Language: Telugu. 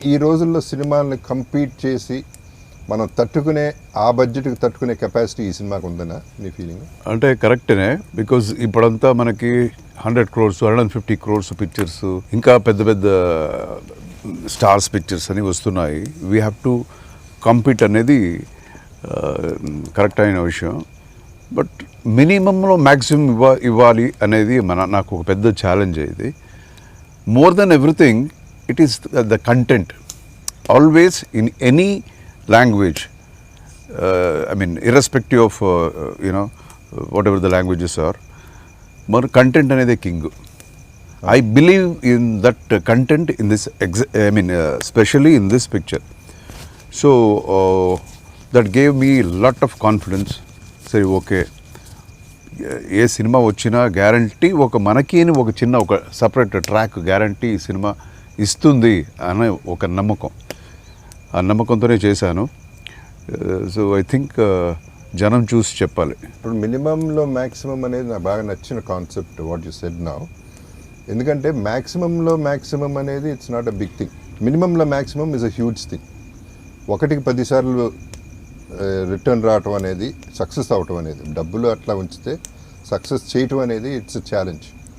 ఈ రోజుల్లో సినిమాల్ని కంపీట్ చేసి మనం తట్టుకునే ఆ బడ్జెట్కి తట్టుకునే కెపాసిటీ ఈ సినిమాకు ఉందనా మీ ఫీలింగ్? అంటే కరెక్టేనే, బికాజ్ ఇప్పుడంతా మనకి 100 crores 150 crores పిక్చర్స్, ఇంకా పెద్ద పెద్ద స్టార్స్ పిక్చర్స్ అని వస్తున్నాయి. వీ హ్యావ్ టు కంపీట్ అనేది కరెక్ట్ అయిన విషయం. బట్ మినిమంలో మ్యాక్సిమం ఇవ్వాలి అనేది నాకు ఒక పెద్ద ఛాలెంజ్. ఇది more than everything it is the content. Always in any language, I mean irrespective of whatever the languages are, more content anede king. I believe in that content in this especially in this picture. So that gave me a lot of confidence. Say okay, A cinema వచ్చినా గ్యారంటీ మనకి ఒక చిన్న ఒక సపరేట్ ట్రాక్ గ్యారంటీ సినిమా ఇస్తుంది అనే ఒక నమ్మకం. ఆ నమ్మకంతోనే చేశాను. సో ఐ థింక్ జనం చూసి చెప్పాలి. ఇప్పుడు మినిమంలో మ్యాక్సిమం అనేది నాకు బాగా నచ్చిన concept what you said now. ఎందుకంటే మ్యాక్సిమంలో మ్యాక్సిమం అనేది it's not a big thing. మినిమంలో maximum is a huge thing. 1కి 10 సార్లు రిటర్న్ రావటం అనేది, సక్సెస్ అవటం అనేది, డబ్బులు అట్లా ఉంచితే సక్సెస్ చేయటం అనేది ఇట్స్ అ ఛాలెంజ్.